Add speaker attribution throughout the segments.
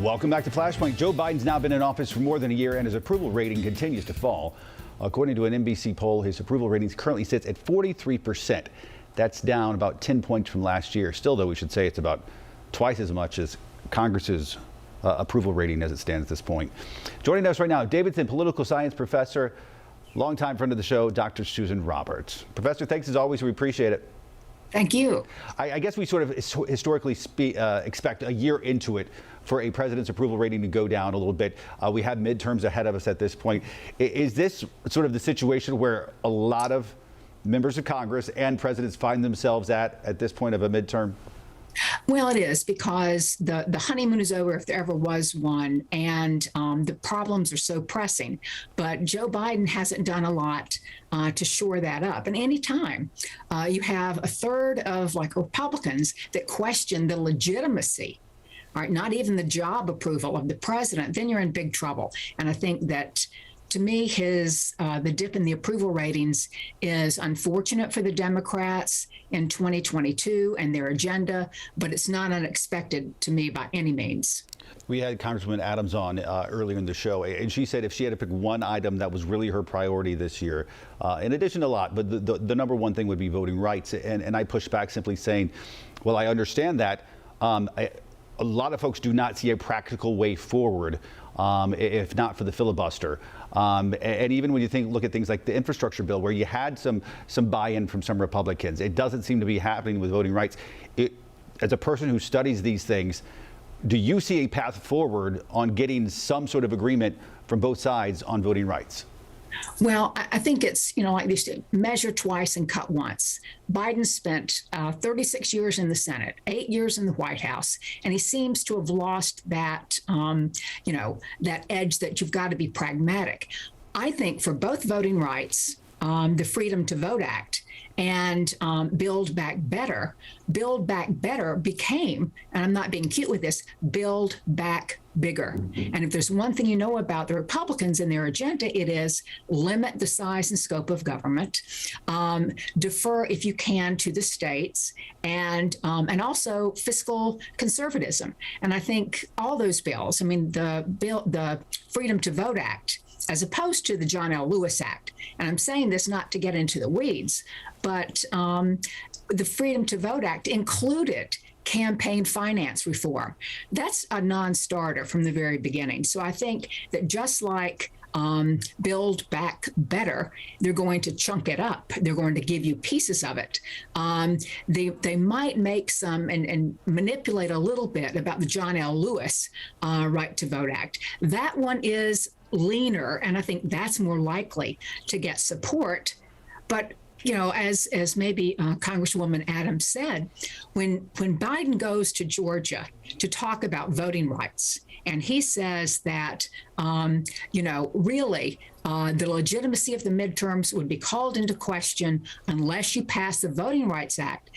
Speaker 1: Welcome back to Flashpoint. Joe Biden's now been in office for more than a year, and his approval rating continues to fall. According to an NBC poll, his approval rating currently sits at 43%. That's down about 10 points from last year. Still, though, we should say it's about twice as much as Congress's approval rating as it stands at this point. Joining us right now, Davidson political science professor, longtime friend of the show, Dr. Susan Roberts. Professor, thanks as always. We appreciate it.
Speaker 2: Thank you.
Speaker 1: I guess we sort of historically expect a year into it for a president's approval rating to go down a little bit. We have midterms ahead of us at this point. Is this sort of the situation where a lot of members of Congress and presidents find themselves at this point of a midterm?
Speaker 2: Well, it is, because the honeymoon is over, if there ever was one, and the problems are so pressing. But Joe Biden hasn't done a lot to shore that up. And anytime you have a third of Republicans that question the legitimacy, all right, not even the job approval of the president, then you're in big trouble. And I think that, to me, the dip in the approval ratings is unfortunate for the Democrats in 2022 and their agenda, but it's not unexpected to me by any means.
Speaker 1: We had Congresswoman Adams on earlier in the show, and she said if she had to pick one item that was really her priority this year, in addition to a lot, but the number one thing would be voting rights. And I pushed back simply saying, well, I understand that. A lot of folks do not see a practical way forward, if not for the filibuster. And even when you look at things like the infrastructure bill, where you had some buy-in from some Republicans, it doesn't seem to be happening with voting rights. As a person who studies these things, do you see a path forward on getting some sort of agreement from both sides on voting rights?
Speaker 2: Well, I think it's, like they said, measure twice and cut once. Biden spent 36 years in the Senate, 8 years in the White House, and he seems to have lost that, that edge that you've got to be pragmatic. I think for both voting rights, the Freedom to Vote Act, and Build Back Better became, and I'm not being cute with this, Build Back Bigger. And if there's one thing you know about the Republicans and their agenda, it is limit the size and scope of government, defer if you can to the states, and also fiscal conservatism. And I think all those bills, the Freedom to Vote Act, as opposed to the John L. Lewis Act. And I'm saying this not to get into the weeds, but the Freedom to Vote Act included campaign finance reform. That's a non-starter from the very beginning. So I think that just like Build Back Better, they're going to chunk it up. They're going to give you pieces of it. They might make some and manipulate a little bit about the John L. Lewis Right to Vote Act. That one is leaner, and I think that's more likely to get support. But as maybe Congresswoman Adams said, when Biden goes to Georgia to talk about voting rights, and he says that, really, the legitimacy of the midterms would be called into question unless you pass the Voting Rights Act,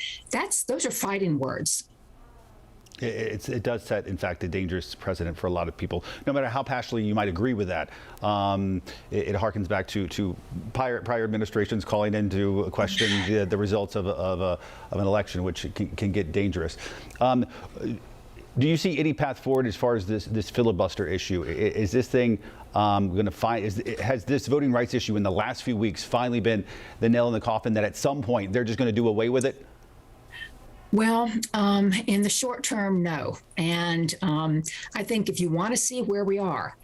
Speaker 2: those are fighting words.
Speaker 1: It does set, in fact, a dangerous precedent for a lot of people, no matter how passionately you might agree with that. It harkens back to prior administrations calling into question the results of an election, which can get dangerous. Do you see any path forward as far as this filibuster issue? Is this thing going to has this voting rights issue in the last few weeks finally been the nail in the coffin that at some point they're just going to do away with it?
Speaker 2: Well, in the short term, no. And I think if you want to see where we are,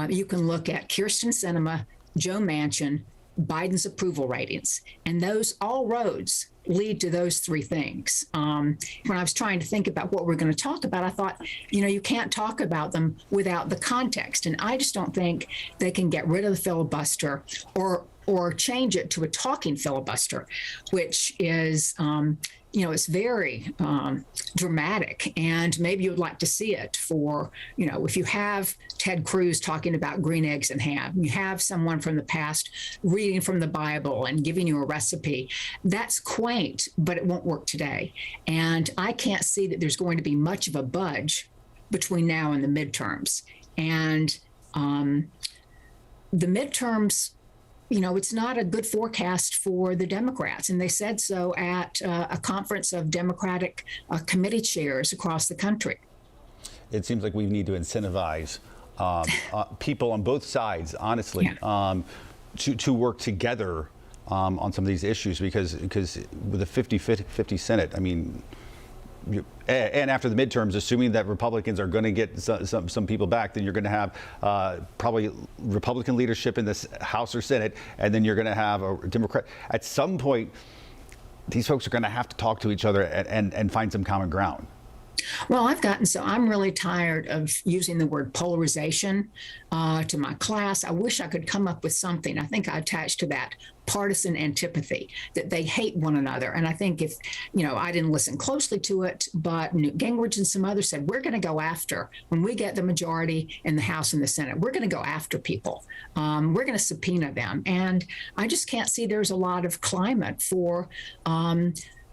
Speaker 2: you can look at Kyrsten Sinema, Joe Manchin, Biden's approval ratings, and all roads lead to those three things. When I was trying to think about what we're going to talk about, I thought, you can't talk about them without the context. And I just don't think they can get rid of the filibuster or change it to a talking filibuster, which is it's very dramatic, and maybe you would like to see it for, if you have Ted Cruz talking about green eggs and ham, you have someone from the past reading from the Bible and giving you a recipe. That's quaint, but it won't work today. And I can't see that there's going to be much of a budge between now and the midterms. And the midterms, it's not a good forecast for the Democrats. And they said so at a conference of Democratic committee chairs across the country.
Speaker 1: it seems like we need to incentivize people on both sides, honestly, to work together on some of these issues, because with a 50-50 Senate, I mean, and after the midterms, assuming that Republicans are going to get some people back, then you're going to have probably Republican leadership in this House or Senate, and then you're going to have a Democrat. At some point, these folks are going to have to talk to each other and find some common ground.
Speaker 2: Well, I'm really tired of using the word polarization to my class. I wish I could come up with something. I think I attached to that partisan antipathy, that they hate one another. And I think if, I didn't listen closely to it, but Newt Gingrich and some others said, we're going to go after, when we get the majority in the House and the Senate, we're going to go after people. We're going to subpoena them. And I just can't see there's a lot of climate for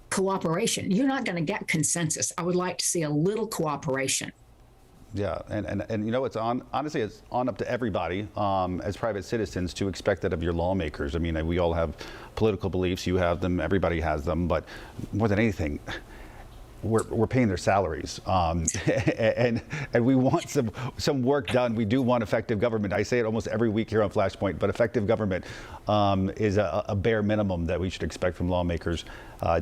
Speaker 2: cooperation. You're not going to get consensus. I would like to see a little cooperation.
Speaker 1: Yeah, and it's honestly, it's on up to everybody as private citizens to expect that of your lawmakers. I mean, we all have political beliefs. You have them. Everybody has them. But more than anything, we're paying their salaries, and we want some work done. We do want effective government. I say it almost every week here on Flashpoint, but effective government is a bare minimum that we should expect from lawmakers,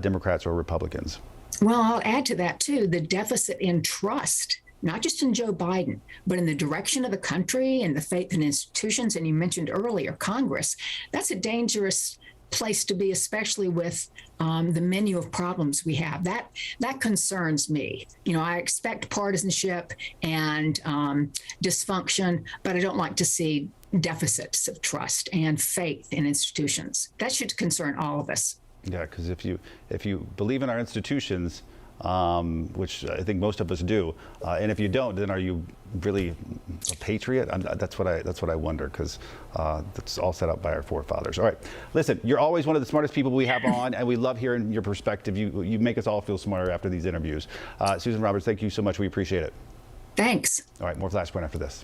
Speaker 1: Democrats or Republicans.
Speaker 2: Well, I'll add to that too, the deficit in trust, not just in Joe Biden, but in the direction of the country and the faith in institutions. And you mentioned earlier, Congress. That's a dangerous place to be, especially with the menu of problems we have. That concerns me. I expect partisanship and dysfunction, but I don't like to see deficits of trust and faith in institutions. That should concern all of us.
Speaker 1: Yeah, because if you believe in our institutions, which I think most of us do, and if you don't, then are you really a patriot? That's what I wonder, because that's all set up by our forefathers. All right, listen, you're always one of the smartest people we have on, and we love hearing your perspective. You make us all feel smarter after these interviews. Susan Roberts, thank you so much. We appreciate it.
Speaker 2: Thanks.
Speaker 1: All right, more Flashpoint after this.